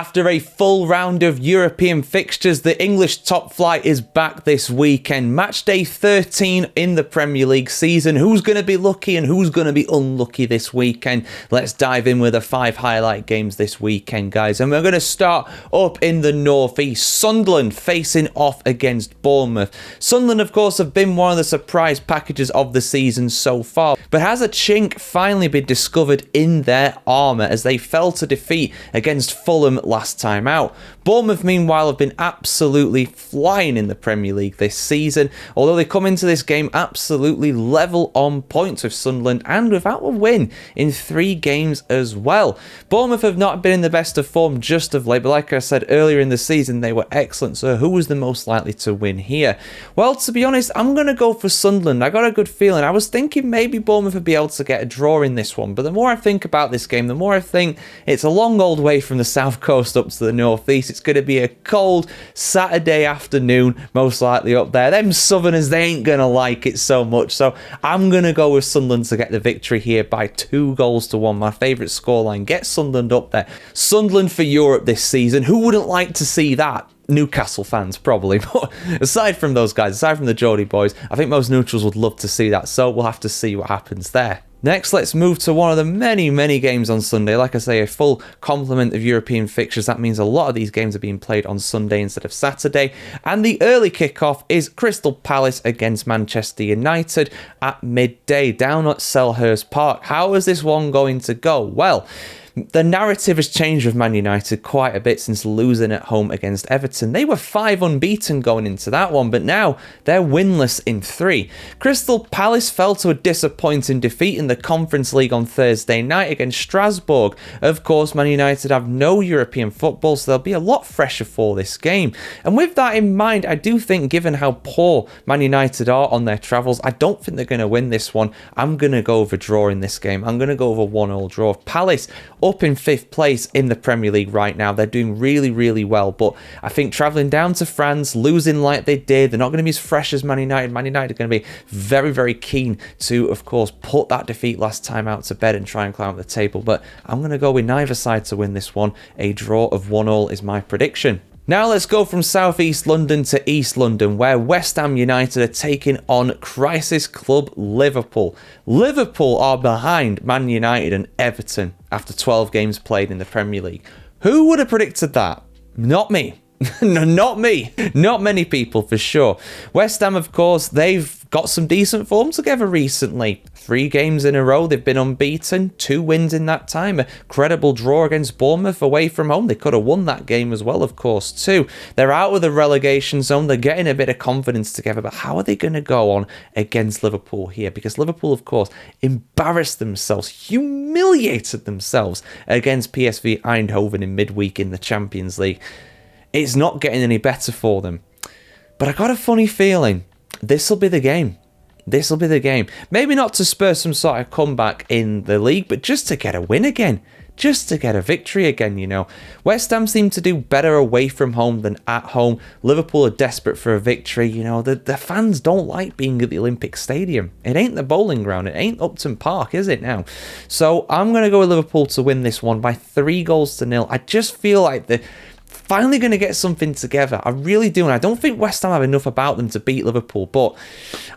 After a full round of European fixtures, the English top flight is back this weekend. Matchday 13 in the Premier League season. Who's going to be lucky and who's going to be unlucky this weekend? Let's dive in with the 5 highlight games this weekend, guys. And we're going to start up in the northeast. Sunderland facing off against Bournemouth. Sunderland, of course, have been one of the surprise packages of the season so far. But has a chink finally been discovered in their armour as they fell to defeat against Fulham last time out? Bournemouth, meanwhile, have been absolutely flying in the Premier League this season, although they come into this game absolutely level on points with Sunderland and without a win in 3 games as well. Bournemouth have not been in the best of form just of late, but like I said earlier in the season, they were excellent. So who was the most likely to win here? Well, to be honest, I'm going to go for Sunderland. I got a good feeling. I was thinking maybe Bournemouth would be able to get a draw in this one, but the more I think about this game, the more I think it's a long old way from the south coast up to the northeast. It's going to be a cold Saturday afternoon, most likely up there. Them Southerners, they ain't going to like it so much. So I'm going to go with Sunderland to get the victory here by 2-1. My favourite scoreline. Get Sunderland up there. Sunderland for Europe this season. Who wouldn't like to see that? Newcastle fans, probably. But aside from those guys, aside from the Geordie boys, I think most neutrals would love to see that. So we'll have to see what happens there. Next, let's move to one of the many games on Sunday. Like I say, a full complement of European fixtures. That means a lot of these games are being played on Sunday instead of Saturday. And the early kickoff is Crystal Palace against Manchester United at midday down at Selhurst Park. How is this one going to go? Well, the narrative has changed with Man United quite a bit since losing at home against Everton. They were 5 unbeaten going into that one, but now they're winless in 3. Crystal Palace fell to a disappointing defeat in the Conference League on Thursday night against Strasbourg. Of course, Man United have no European football, so they'll be a lot fresher for this game. And with that in mind, I do think, given how poor Man United are on their travels, I don't think they're going to win this one. I'm going to go with a draw in this game. I'm going to go with a 1-1 draw. Palace up in 5th place in the Premier League right now. They're doing really well, but I think travelling down to France, losing like they did, they're not going to be as fresh as Man United. Man United are going to be very keen to, of course, put that defeat last time out to bed and try and climb up the table, but I'm going to go with neither side to win this one. A draw of 1-1 is my prediction. Now let's go from South East London to East London, where West Ham United are taking on crisis club Liverpool. Liverpool are behind Man United and Everton after 12 games played in the Premier League. Who would have predicted that? Not me. No, not me. Not many people, for sure. West Ham, of course, they've got some decent form together recently. 3 games in a row, they've been unbeaten. 2 wins in that time. A credible draw against Bournemouth away from home. They could have won that game as well, of course, too. They're out of the relegation zone. They're getting a bit of confidence together. But how are they going to go on against Liverpool here? Because Liverpool, of course, embarrassed themselves, humiliated themselves against PSV Eindhoven in midweek in the Champions League. It's not getting any better for them. But I got a funny feeling this will be the game. This will be the game. Maybe not to spur some sort of comeback in the league, but just to get a win again. Just to get a victory again, you know. West Ham seem to do better away from home than at home. Liverpool are desperate for a victory. You know, the fans don't like being at the Olympic Stadium. It ain't the bowling ground. It ain't Upton Park, is it now? So I'm going to go with Liverpool to win this one by 3-0. I just feel like the finally going to get something together. I really do, and I don't think West Ham have enough about them to beat Liverpool, but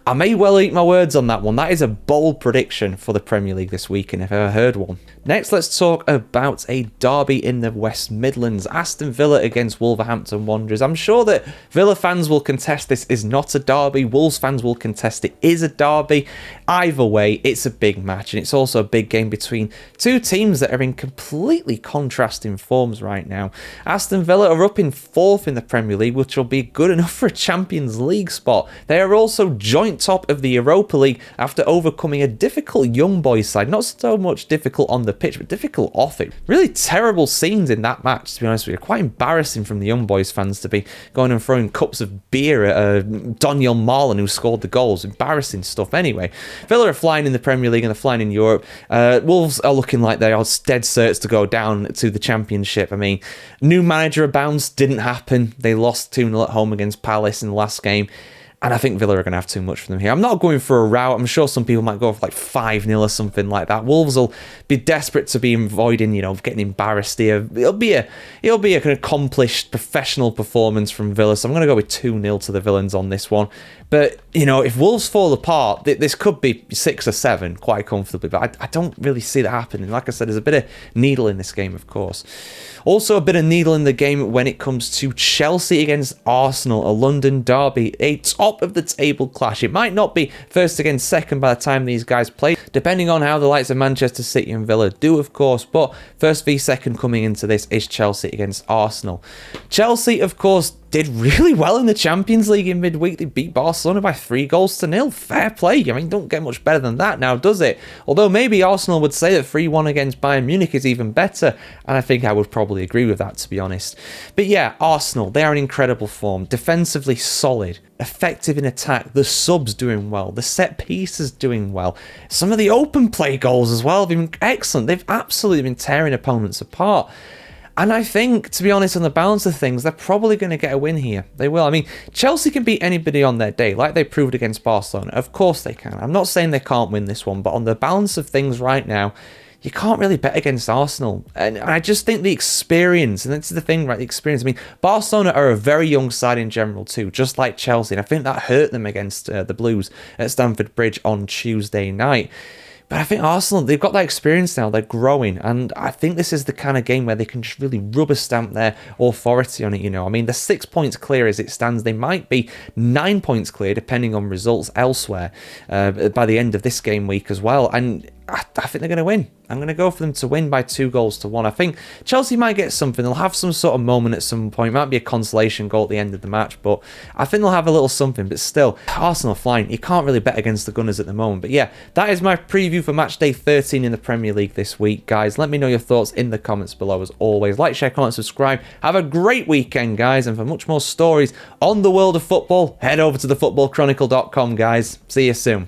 I may well eat my words on that one. That is a bold prediction for the Premier League this weekend, if I've ever heard one. Next, let's talk about a derby in the West Midlands. Aston Villa against Wolverhampton Wanderers. I'm sure that Villa fans will contest this is not a derby. Wolves fans will contest it is a derby. Either way, it's a big match, and it's also a big game between 2 teams that are in completely contrasting forms right now. Aston Villa are up in 4th in the Premier League, which will be good enough for a Champions League spot. They are also joint top of the Europa League after overcoming a difficult young boys side. Not so much difficult on the pitch, but difficult off it. Really terrible scenes in that match, to be honest with you. Quite embarrassing from the young boys fans to be going and throwing cups of beer at Daniel Marlon, who scored the goals. Embarrassing stuff anyway. Villa are flying in the Premier League and they're flying in Europe. Wolves are looking like they are dead certs to go down to the Championship. I mean, new manager abounds, didn't happen. They lost 2-0 at home against Palace in the last game. And I think Villa are going to have too much for them here. I'm not going for a rout. I'm sure some people might go for like 5-0 or something like that. Wolves will be desperate to be avoiding, getting embarrassed here. It'll be an accomplished professional performance from Villa. So I'm going to go with 2-0 to the Villains on this one. But, if Wolves fall apart, this could be 6 or 7 quite comfortably. But I don't really see that happening. Like I said, there's a bit of needle in this game, of course. Also, a bit of needle in the game when it comes to Chelsea against Arsenal, a London derby, a top-of-the-table clash. It might not be first against second by the time these guys play, depending on how the likes of Manchester City and Villa do, of course. But first v second coming into this is Chelsea against Arsenal. Chelsea, of course, did really well in the Champions League in midweek. They beat Barcelona by 3-0. Fair play. Don't get much better than that now, does it? Although maybe Arsenal would say that 3-1 against Bayern Munich is even better, and I think I would probably agree with that, to be honest. But yeah, Arsenal, they are in incredible form. Defensively solid, effective in attack. The subs doing well. The set pieces doing well. Some of the open play goals as well have been excellent. They've absolutely been tearing opponents apart. And I think, to be honest, on the balance of things, they're probably going to get a win here. They will. Chelsea can beat anybody on their day, like they proved against Barcelona. Of course they can. I'm not saying they can't win this one, but on the balance of things right now, you can't really bet against Arsenal. And I just think the experience, and that's the thing, right? The experience. Barcelona are a very young side in general too, just like Chelsea. And I think that hurt them against the Blues at Stamford Bridge on Tuesday night. But I think Arsenal, they've got that experience now. They're growing. And I think this is the kind of game where they can just really rubber stamp their authority on it, They're 6 points clear as it stands. They might be 9 points clear, depending on results elsewhere, by the end of this game week as well. And I think they're going to win. I'm going to go for them to win by 2-1. I think Chelsea might get something. They'll have some sort of moment at some point. It might be a consolation goal at the end of the match, but I think they'll have a little something. But still, Arsenal flying. You can't really bet against the Gunners at the moment. But yeah, that is my preview for Matchday 13 in the Premier League this week, guys. Let me know your thoughts in the comments below as always. Like, share, comment, subscribe. Have a great weekend, guys. And for much more stories on the world of football, head over to thefootballchronicle.com, guys. See you soon.